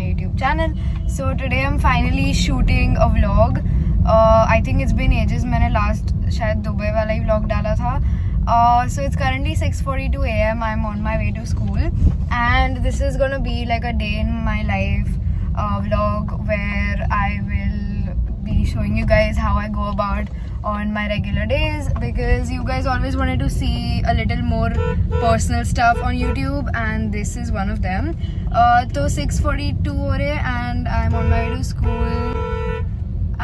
YouTube channel. So today I'm finally shooting a vlog. I think it's been ages. मैंने last शायद Dubai वाला ही vlog डाला था. So it's currently 6:42 a.m. I'm on my way to school, and this is gonna be like a day in my life vlog where I will be showing you guys how I go about on my regular days, because you guys always wanted to see a little more personal stuff on YouTube, and this is one of them. So 6:42 हो रहे and I'm on my way to school.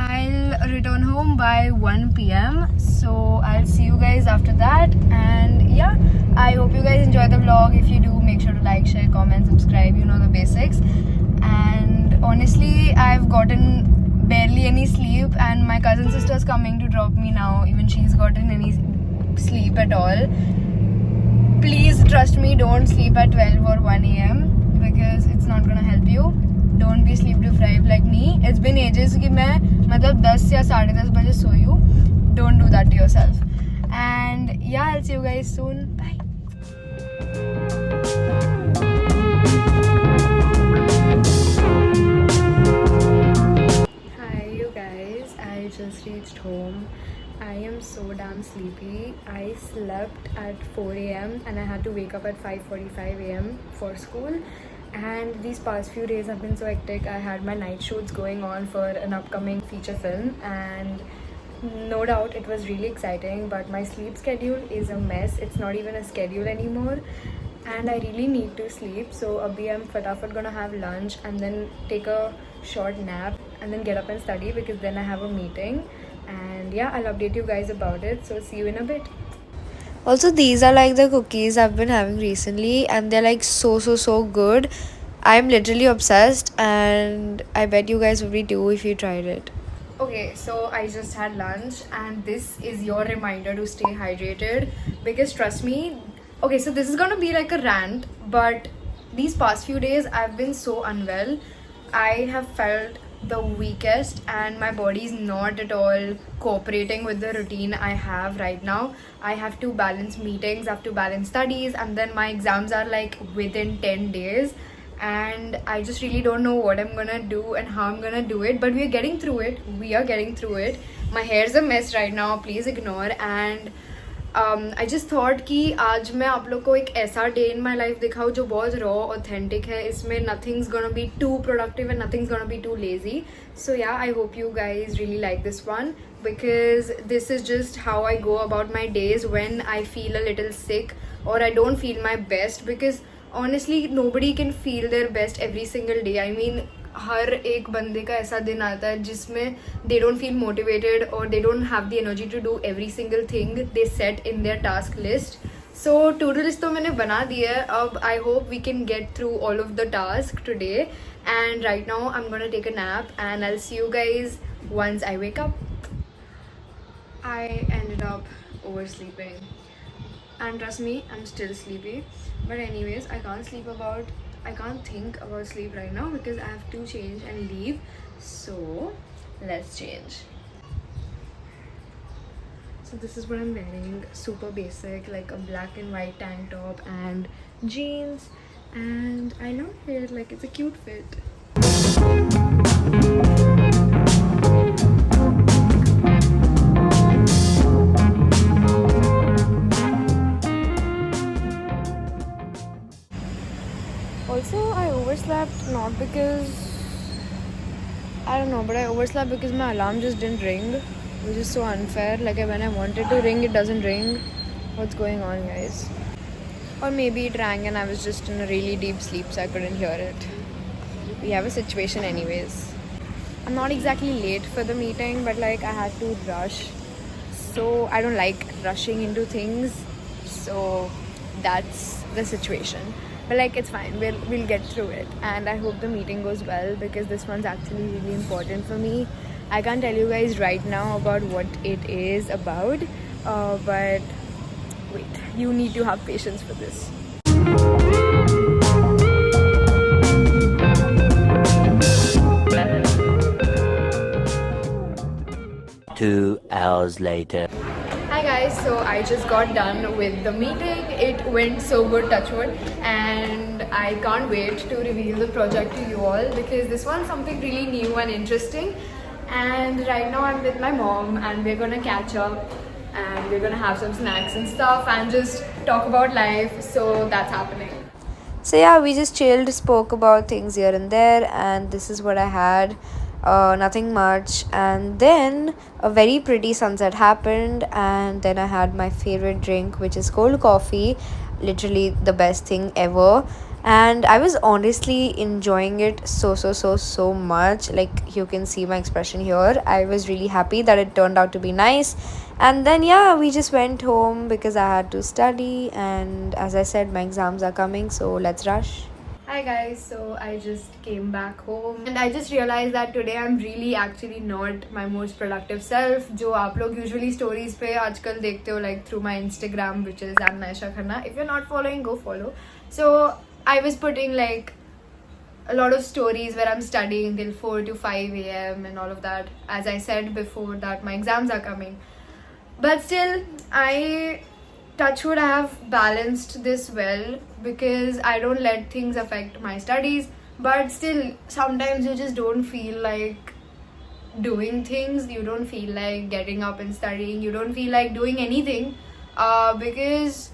I'll return home by 1 p.m. So I'll see you guys after that, and yeah, I hope you guys enjoy the vlog. If you do, make sure to like, share, comment, subscribe, you know the basics. And honestly, I've gotten barely any sleep, and my cousin sister's coming to drop me now. Even she's gotten any sleep at all. Please trust me, don't sleep at 12 or 1 a.m. because it's not gonna help you. Don't be sleep deprived like me. It's been ages कि मैं मतलब 10 या 10:30 बजे सोई हूँ. Don't do that to yourself. And yeah, I'll see you guys soon. Bye. Hi you guys. I just reached home. I am so damn sleepy. I slept at 4 a.m. and I had to wake up at 5:45 a.m. for school. And these past few days have been so hectic. I had my night shoots going on for an upcoming feature film, and no doubt it was really exciting, but my sleep schedule is a mess. It's not even a schedule anymore, and I really need to sleep. So abhi I'm fatafat gonna have lunch and then take a short nap and then get up and study, because then I have a meeting. And yeah, I'll update you guys about it. So see you in a bit. Also, these are like the cookies I've been having recently, and they're like so good. I'm literally obsessed, and I bet you guys would be too if you tried it. Okay, so I just had lunch, and this is your reminder to stay hydrated, because trust me, okay, so this is gonna be like a rant, but these past few days I've been so unwell. I have felt the weakest, and my body is not at all cooperating with the routine I have right now. I have to balance meetings, I have to balance studies, and then my exams are like within 10 days, and I just really don't know what I'm gonna do and how I'm gonna do it, but we are getting through it. My hair's a mess right now, please ignore. And I just thought कि आज मैं आप लोग को एक ऐसा day in my life दिखाऊँ जो बहुत रॉ ऑथेंटिक है. इसमें nothing's gonna be too productive and nothing's gonna be too lazy. So yeah, I hope you guys really like this one, because this is just how I go about my days when I feel a little sick or I don't feel my best, because honestly nobody can feel their best every single day. I mean, हर एक बंदे का ऐसा दिन आता है जिसमें they don't feel motivated or they don't have the energy to do every single thing they set in their task list. So to-do list तो मैंने बना दी है. अब I hope we can get through all of the tasks today. And right now I'm gonna take a nap, and I'll see you guys once I wake up. I ended up oversleeping, and trust me, I'm still sleepy. But anyways, I can't think about sleep right now because I have to change and leave. So let's change. So this is what I'm wearing. Super basic, like a black and white tank top and jeans, and I know it like it's a cute fit. Also, I overslept not because I don't know, but I overslept because my alarm just didn't ring, which is so unfair. Like when I wanted to ring, it doesn't ring. What's going on, guys? Or maybe it rang and I was just in a really deep sleep, so I couldn't hear it. We have a situation anyways. I'm not exactly late for the meeting, but like I had to rush. So I don't like rushing into things. So that's the situation. But like it's fine, we'll get through it, and I hope the meeting goes well, because this one's actually really important for me. I can't tell you guys right now about what it is about, but wait, you need to have patience for this. 2 hours later. Hi guys, so I just got done with the meeting. It went so good, touch wood, and I can't wait to reveal the project to you all because this one's something really new and interesting. And right now I'm with my mom and we're gonna catch up and we're gonna have some snacks and stuff and just talk about life. So that's happening. So yeah, we just chilled, spoke about things here and there, and this is what I had. Nothing much. And then a very pretty sunset happened, and then I had my favorite drink, which is cold coffee. Literally the best thing ever. And I was honestly enjoying it so much. Like you can see my expression here. I was really happy that it turned out to be nice. And then yeah, we just went home because I had to study, and as I said, my exams are coming, so let's rush. Hi guys, so I just came back home and I just realized that today I'm really actually not my most productive self जो आप लोग usually stories पे आजकल देखते हो like through my Instagram, which is @Naisha Khanna. If you're not following, go follow. So I was putting like a lot of stories where I'm studying till 4 to 5 a.m. and all of that. As I said before that my exams are coming. But still, touch wood, I have balanced this well because I don't let things affect my studies. But still, sometimes you just don't feel like doing things. You don't feel like getting up and studying. You don't feel like doing anything because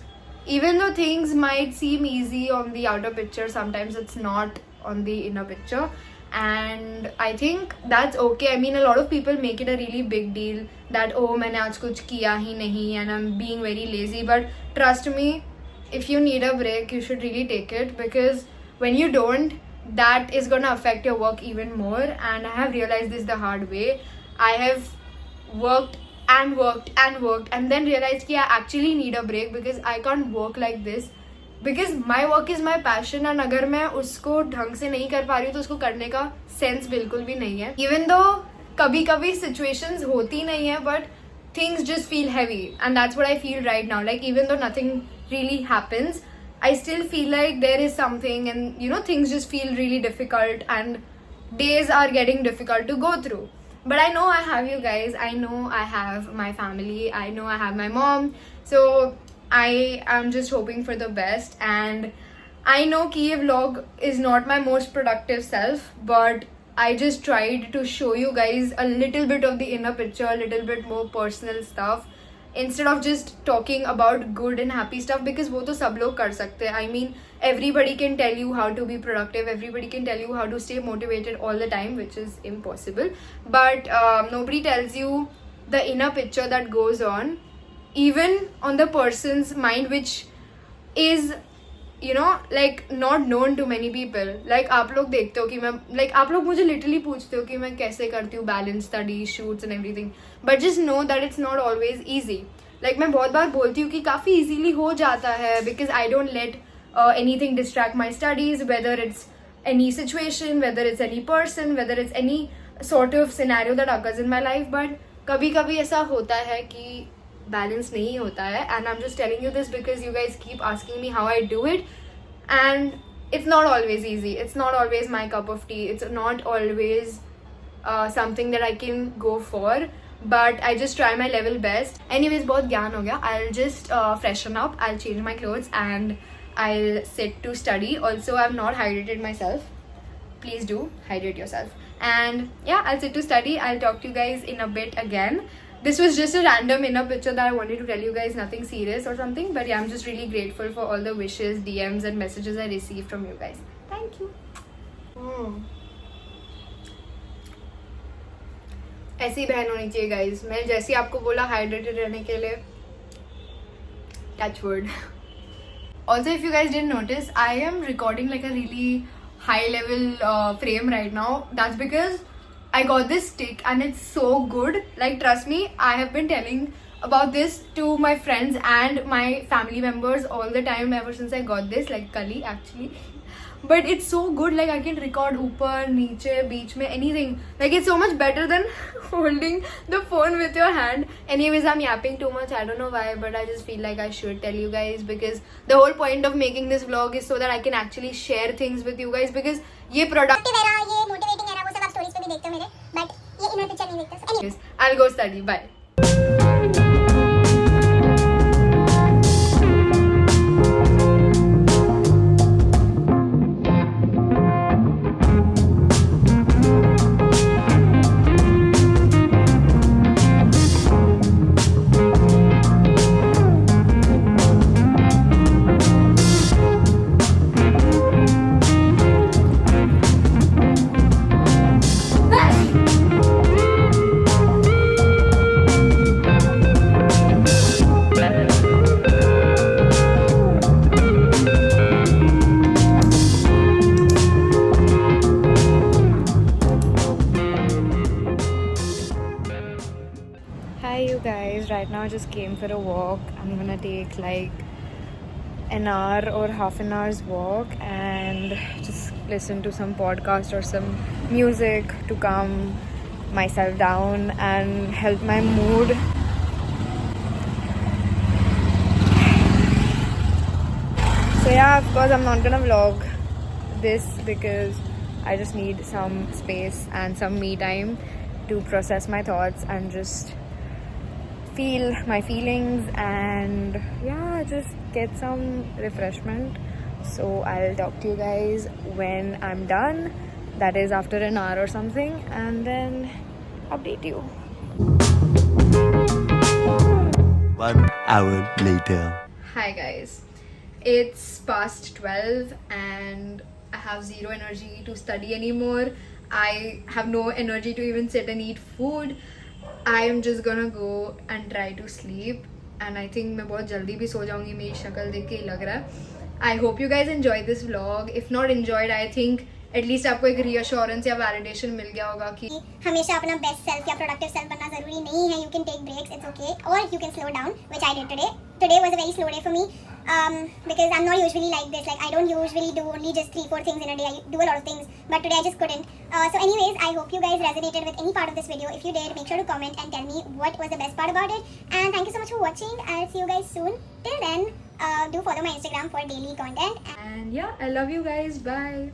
even though things might seem easy on the outer picture, sometimes it's not on the inner picture. And I think that's okay. I mean, a lot of people make it a really big deal that oh मैंने आज कुछ किया ही नहीं and I'm being very lazy. But trust me, if you need a break, you should really take it because when you don't, that is gonna affect your work even more. And I have realized this the hard way. I have worked and then realized that I actually need a break because I can't work like this. Because my work is my passion and अगर मैं उसको ढंग से नहीं कर पा रही हूँ तो उसको करने का सेंस बिल्कुल भी नहीं है. इवन दो कभी कभी सिचुएशंस होती नहीं है but things just feel heavy and that's what I feel right now. Like even though nothing really happens I still feel like there is something and things just feel really difficult and days are getting difficult to go through. But I know I have you guys. I know I have my family. I know I have my mom. So I am just hoping for the best. And I know कि ये vlog is not my most productive self, but I just tried to show you guys a little bit of the inner picture, a little bit more personal stuff. Instead of just talking about good and happy stuff because वो तो सब लोग कर सकते हैं. I mean, everybody can tell you how to be productive. Everybody can tell you how to stay motivated all the time, which is impossible. But nobody tells you the inner picture that goes on, even on the person's mind, which is like not known to many people. Like आप लोग देखते हो कि मैं like आप लोग मुझे literally पूछते हो कि मैं कैसे करती हूँ balance study, shoots and everything. But just know that it's not always easy. Like मैं बहुत बार बोलती हूँ कि काफ़ी easily हो जाता है because I don't let anything distract my studies, whether it's any situation, whether it's any person, whether it's any sort of scenario that occurs in my life. But कभी कभी ऐसा होता है कि बैलेंस नहीं होता है and I'm just telling you this because you guys keep asking me how I do it and it's not always easy. It's not always my cup of tea. It's not always something that I can go for, but I just try my level best. Anyways, बहुत ज्ञान हो गया. I'll just freshen up, I'll change my clothes and I'll sit to study. Also, I've not hydrated myself. Please do hydrate yourself. And yeah, I'll sit to study. I'll talk to you guys in a bit again. This was just a random inner picture that I wanted to tell you guys, nothing serious or something. But yeah, I'm just really grateful for all the wishes, DMs and messages I received from you guys. Thank you. ऐसी बहन होनी चाहिए guys. मैं जैसे आपको बोला hydrated रहने के लिए, touch wood. Also, if you guys didn't notice, I am recording like a really high level frame right now. That's because I got this stick and it's so good. Like trust me, I have been telling about this to my friends and my family members all the time ever since I got this, like kali actually. But it's so good. Like I can record ऊपर, नीचे, बीच में, anything. Like it's so much better than holding the phone with your hand. Anyways, I'm yapping too much. I don't know why, but I just feel like I should tell you guys because the whole point of making this vlog is so that I can actually share things with you guys because ये productive era, ये motivating era, वो सब आप stories पे भी देखते हो मेरे, but ये inner picture नहीं देखते. Anyways, I'll go study. Bye. right now I just came for a walk. I'm gonna take like an hour or half an hour's walk and just listen to some podcast or some music to calm myself down and help my mood. So yeah, of course I'm not gonna vlog this because I just need some space and some me time to process my thoughts and just feel my feelings and yeah, just get some refreshment. So I'll talk to you guys when I'm done, that is after an hour or something, and then update you. 1 hour later. Hi guys, it's past 12 and I have zero energy to study anymore. I have no energy to even sit and eat food. I am just gonna go and try to sleep and I think मैं बहुत जल्दी भी सो जाऊंगी, मेरी शक्ल देख के ही लग रहा है. I hope you guys enjoyed this vlog. If not enjoyed, I think at least आपको एक reassurance या validation मिल गया होगा कि हमेशा अपना बेस्ट सेल्फ या प्रोडक्टिव सेल्फ बनना जरूरी नहीं है. You can take breaks, it's okay, और you can slow down, which I did today. Today was a very slow day for me because I'm not usually like this. Like I don't usually do only just 3-4 things in a day. I do a lot of things, but today I just couldn't. So anyways, I hope you guys resonated with any part of this video. If you did, make sure to comment and tell me what was the best part about it. And thank you so much for watching. I'll see you guys soon. Till then, do follow my Instagram for daily content. and yeah, I love you guys. Bye.